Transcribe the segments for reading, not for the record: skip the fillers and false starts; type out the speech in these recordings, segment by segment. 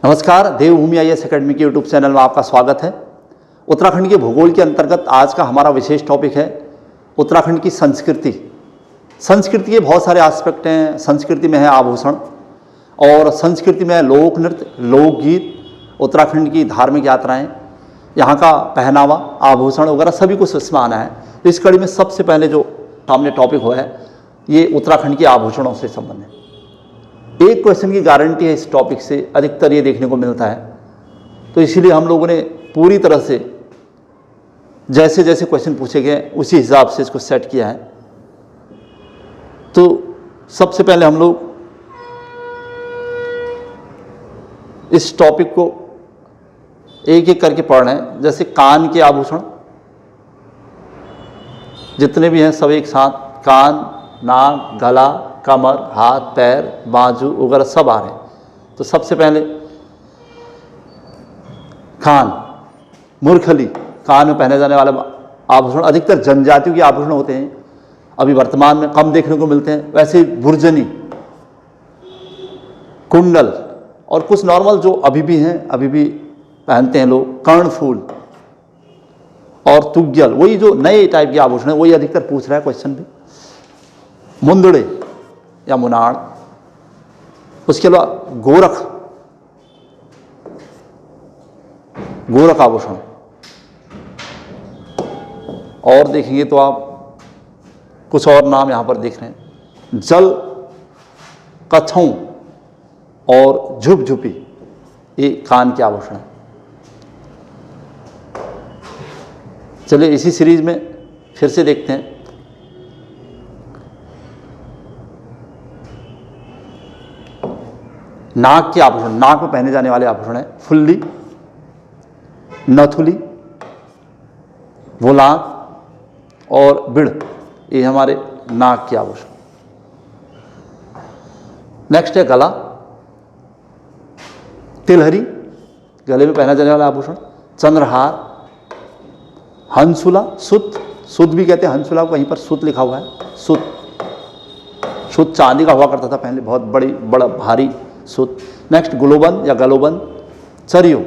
नमस्कार, देवभूमि IAS academy के YouTube channel में आपका स्वागत है। उत्तराखंड के भूगोल के अंतर्गत आज का हमारा विशेष टॉपिक है उत्तराखंड की संस्कृति। संस्कृति के बहुत सारे एस्पेक्ट हैं। संस्कृति में है आभूषण, और संस्कृति में है लोक नृत्य, लोकगीत, उत्तराखंड की धार्मिक यात्राएं, यहाँ का पहनावा, आभूषण वगैरह सभी कुछ इसमें आना है। इस कड़ी में सबसे पहले जो सामने टॉपिक हुआ है ये उत्तराखंड के आभूषणों से संबंध है। एक क्वेश्चन की गारंटी है इस टॉपिक से, अधिकतर ये देखने को मिलता है, तो इसीलिए हम लोगों ने पूरी तरह से जैसे जैसे क्वेश्चन पूछे गए उसी हिसाब से इसको सेट किया है। तो सबसे पहले हम लोग इस टॉपिक को एक एक करके पढ़ रहे हैं। जैसे कान के आभूषण जितने भी हैं सब एक साथ, कान, नाक, गला, कमर, हाथ, पैर, बाजू वगैरह सब आ रहे हैं। तो सबसे पहले कान, मुरखली, कान में पहने जाने वाला आभूषण अधिकतर जनजातियों के आभूषण होते हैं, अभी वर्तमान में कम देखने को मिलते हैं। वैसे ही बुर्जनी, कुंडल और कुछ नॉर्मल जो अभी भी हैं, अभी भी पहनते हैं लोग, कर्णफूल और तुग्यल, वही जो नए टाइप के आभूषण है वही अधिकतर पूछ रहा है क्वेश्चन भी। मुंदड़े या मुनाड़, उसके अलावा गोरख आभूषण, और देखेंगे तो आप कुछ और नाम यहां पर देख रहे हैं, जल कछों और झुपझुपी, ये कान के आभूषण है। चलिए इसी सीरीज में फिर से देखते हैं। नाक के आभूषण, नाक में पहने जाने वाले आभूषण है फुल्ली, नथुली, भोलाक और बिड़, ये हमारे नाक के आभूषण। नेक्स्ट है गला, तिलहरी, गले में पहना जाने वाला आभूषण, चंद्रहार, हंसुला, सुत भी कहते हैं हंसुला को, कहीं पर सुत लिखा हुआ है, सुत चांदी का हुआ करता था पहले, बहुत बड़ा भारी सुत। नेक्स्ट गुलोबंद या गलोबंद, चरियो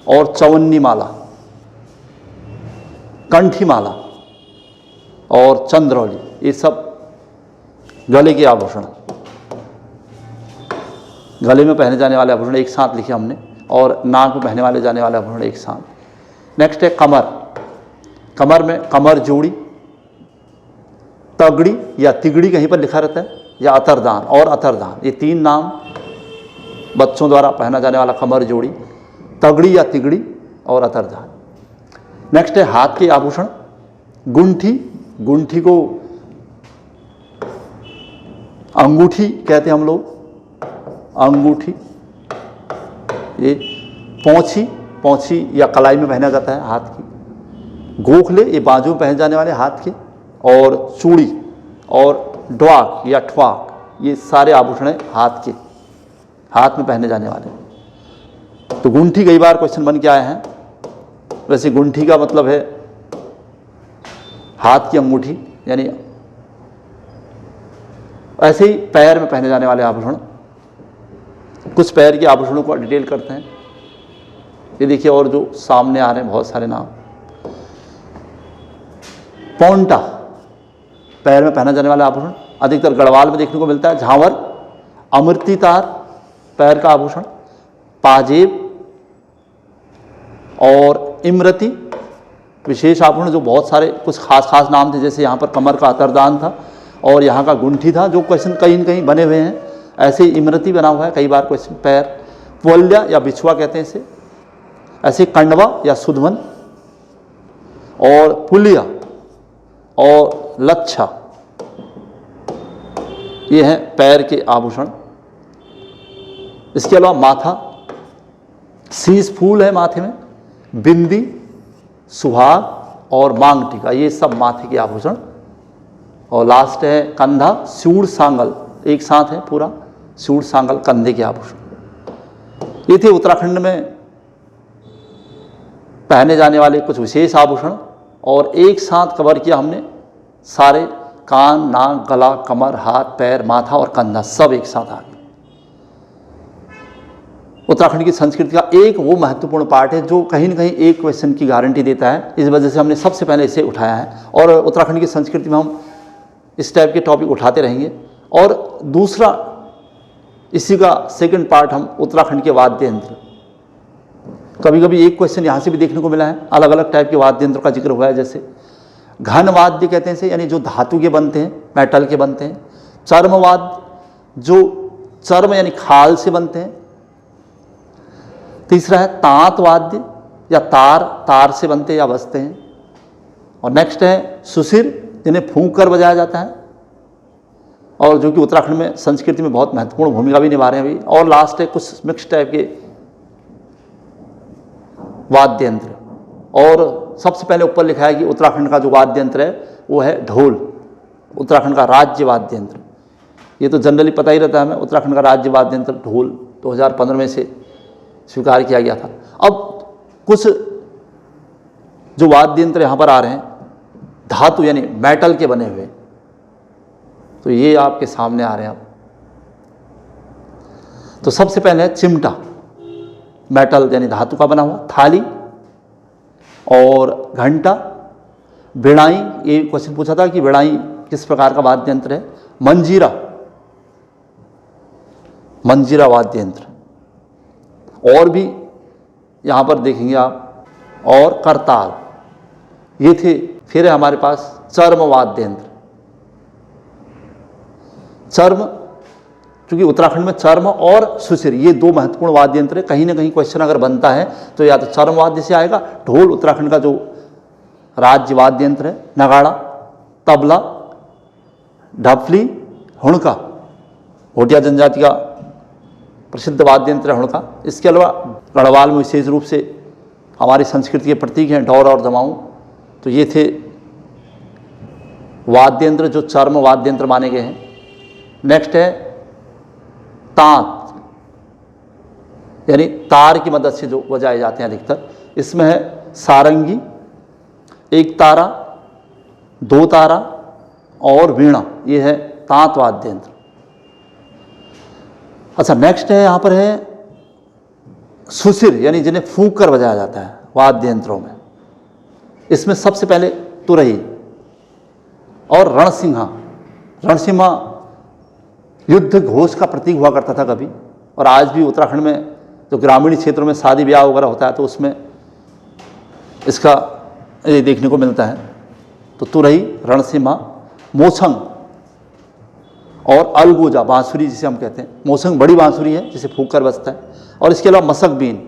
और चवन्नी माला, कंठी माला और चंद्रौली, ये सब गले के आभूषण। गले में पहने जाने वाले आभूषण एक साथ लिखे हमने, और नाक में पहने वाले जाने वाले आभूषण एक साथ। नेक्स्ट है कमर, कमर में कमर जोड़ी, तगड़ी या तिगड़ी कहीं पर लिखा रहता है, या अतरदान और अतरदान, ये तीन नाम बच्चों द्वारा पहना जाने वाला कमर जोड़ी, तगड़ी या तिगड़ी और अतरदान। नेक्स्ट है हाथ के आभूषण, गुंठी, गुंठी को अंगूठी कहते हैं हम लोग, अंगूठी। ये पौंछी, पौंछी या कलाई में पहना जाता है हाथ की। गोखले, ये बाजू में पहने जाने वाले हाथ के, और चूड़ी और ड्वाक या ठवाक, ये सारे आभूषण हैं हाथ के, हाथ में पहने जाने वाले। तो गुंठी कई बार क्वेश्चन बन के आए हैं। वैसे गुंठी का मतलब है हाथ की अंगूठी, यानी ऐसे ही पैर में पहने जाने वाले आभूषण। कुछ पैर के आभूषणों को डिटेल करते हैं, ये देखिए, और जो सामने आ रहे हैं बहुत सारे नाम। पौंटा, पैर में पहना जाने वाला आभूषण, अधिकतर गढ़वाल में देखने को मिलता है। झांवर, अमृति तार, पैर का आभूषण। पाजेब और इमरती, विशेष आभूषण, जो बहुत सारे कुछ खास नाम थे, जैसे यहाँ पर कमर का अतरदान था और यहाँ का गुंठी था, जो क्वेश्चन कहीं न कहीं बने हुए हैं। ऐसे ही इमरती बना हुआ है कई बार क्वेश्चन। पैर, पोल्या या बिछुआ कहते हैं इसे। ऐसे कंडवा या सुधवन, और पुलिया और लच्छा, ये हैं पैर के आभूषण। इसके अलावा माथा, शीश फूल है माथे में, बिंदी, सुहाग और मांग टीका, ये सब माथे के आभूषण। और लास्ट है कंधा, सूढ़ सांगल, एक साथ है पूरा, सूढ़ सांगल कंधे के आभूषण। ये थे उत्तराखंड में पहने जाने वाले कुछ विशेष आभूषण, और एक साथ कवर किया हमने सारे, कान, नाक, गला, कमर, हाथ, पैर, माथा और कंधा, सब एक साथ आ गए। उत्तराखंड की संस्कृति का एक वो महत्वपूर्ण पार्ट है जो कहीं न कहीं एक क्वेश्चन की गारंटी देता है। इस वजह से हमने सबसे पहले इसे उठाया है और उत्तराखंड की संस्कृति में हम इस टाइप के टॉपिक उठाते रहेंगे। और दूसरा इसी का सेकंड पार्ट हम उत्तराखंड के वाद्य यंत्र, कभी कभी एक क्वेश्चन यहाँ से भी देखने को मिला है, अलग अलग टाइप के वाद्य यंत्र का जिक्र हुआ है, जैसे घन वाद्य कहते हैं इसे, यानी जो धातु के बनते हैं, मेटल के बनते हैं। चर्म वाद्य जो चर्म यानी खाल से बनते हैं। तीसरा है तांत वाद्य या तार से बनते या बजते हैं। और नेक्स्ट है सुशिर, जिन्हें फूंक कर बजाया जाता है और जो कि उत्तराखंड में संस्कृति में बहुत महत्वपूर्ण भूमिका भी निभा रहे हैं अभी। और लास्ट है कुछ मिक्स टाइप के वाद्य यंत्र। और सबसे पहले ऊपर लिखा है कि उत्तराखंड का जो वाद्य यंत्र है वो है ढोल, उत्तराखंड का राज्य वाद्य यंत्र। ये तो जनरली पता ही रहता है हमें, उत्तराखंड का राज्य वाद्य यंत्र ढोल 2015 में से स्वीकार किया गया था। अब कुछ जो वाद्य यंत्र यहाँ पर आ रहे हैं धातु यानी मेटल के बने हुए, तो ये आपके सामने आ रहे हैं अब। तो सबसे पहले है चिमटा, मेटल यानी धातु का बना हुआ। थाली और घंटा। बेड़ाई, ये क्वेश्चन पूछा था कि बेड़ाई किस प्रकार का वाद्य यंत्र है। मंजीरा, मंजीरा वाद्य यंत्र। और भी यहाँ पर देखेंगे आप, और करताल, ये थे। फिर है हमारे पास चर्म वाद्य यंत्र। चर्म, क्योंकि उत्तराखंड में चर्म और सुशिर ये दो महत्वपूर्ण वाद्य यंत्र है। कहीं ना कहीं क्वेश्चन अगर बनता है तो या तो चर्म वाद्य से आएगा। ढोल उत्तराखंड का जो राज्य वाद्य यंत्र है। नगाड़ा, तबला, ढपली, हुड़का, भोटिया जनजाति का प्रसिद्ध वाद्य यंत्र है हुड़का। इसके अलावा गढ़वाल में विशेष रूप से हमारी संस्कृति के प्रतीक हैं ढोल और दमाऊ। तो ये थे वाद्य यंत्र जो चर्म वाद्य यंत्र माने गए हैं। नेक्स्ट है तांत, यानी तार की मदद से जो बजाए जाते हैं अधिकतर। इसमें है सारंगी, एक तारा, दो तारा और वीणा, ये है तांत वाद्य यंत्र। अच्छा, नेक्स्ट है यहाँ पर है सुशिर, यानी जिन्हें फूंक कर बजाया जाता है वाद्य यंत्रों में। इसमें सबसे पहले तुरही और रणसिंहा। रणसिंहा युद्ध घोष का प्रतीक हुआ करता था कभी, और आज भी उत्तराखंड में जो ग्रामीण क्षेत्रों में शादी ब्याह वगैरह होता है तो उसमें इसका ये देखने को मिलता है। तो तुरही, रणसिंहा, मोछंग और अलगोजा, बांसुरी जिसे हम कहते हैं। मोछंग बड़ी बांसुरी है जिसे फूंक कर बजता है। और इसके अलावा मसक बीन।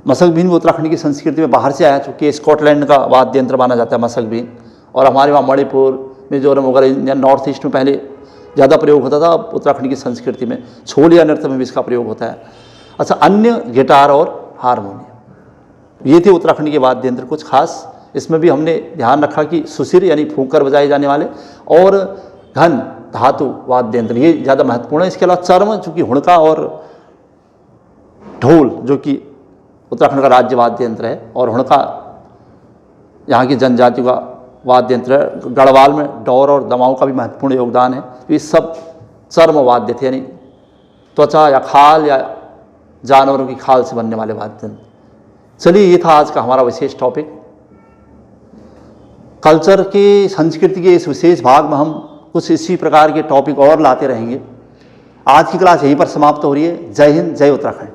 मसक बीन भी उत्तराखंड की संस्कृति में बाहर से आया, चूँकि स्कॉटलैंड का वाद्य यंत्र माना जाता है मसक बीन। और हमारे वहाँ मणिपुर, मिजोरम वगैरह इंडियन नॉर्थ ईस्ट में पहले ज़्यादा प्रयोग होता था। अब उत्तराखंड की संस्कृति में छोल या नृत्य में भी इसका प्रयोग होता है। अच्छा, अन्य गिटार और हारमोनियम, ये थे उत्तराखंड के वाद्य यंत्र कुछ खास। इसमें भी हमने ध्यान रखा कि सुशिर यानी फूंक कर बजाए जाने वाले, और घन धातु वाद्य यंत्र ये ज़्यादा महत्वपूर्ण है। इसके अलावा चर्म, चूँकि हुड़का और ढोल जो कि उत्तराखंड का राज्य वाद्य यंत्र है, और हुड़का यहाँ की जनजातियों का वाद्य यंत्र है। गढ़वाल में डौर और दमाऊ का भी महत्वपूर्ण योगदान है। तो ये सब चर्म वाद्य थे, यानी त्वचा या खाल या जानवरों की खाल से बनने वाले वाद्य यंत्र। चलिए, ये था आज का हमारा विशेष टॉपिक। कल्चर के, संस्कृति के इस विशेष भाग में हम कुछ इसी प्रकार के टॉपिक और लाते रहेंगे। आज की क्लास यहीं पर समाप्त हो रही है। जय हिंद, जय उत्तराखंड।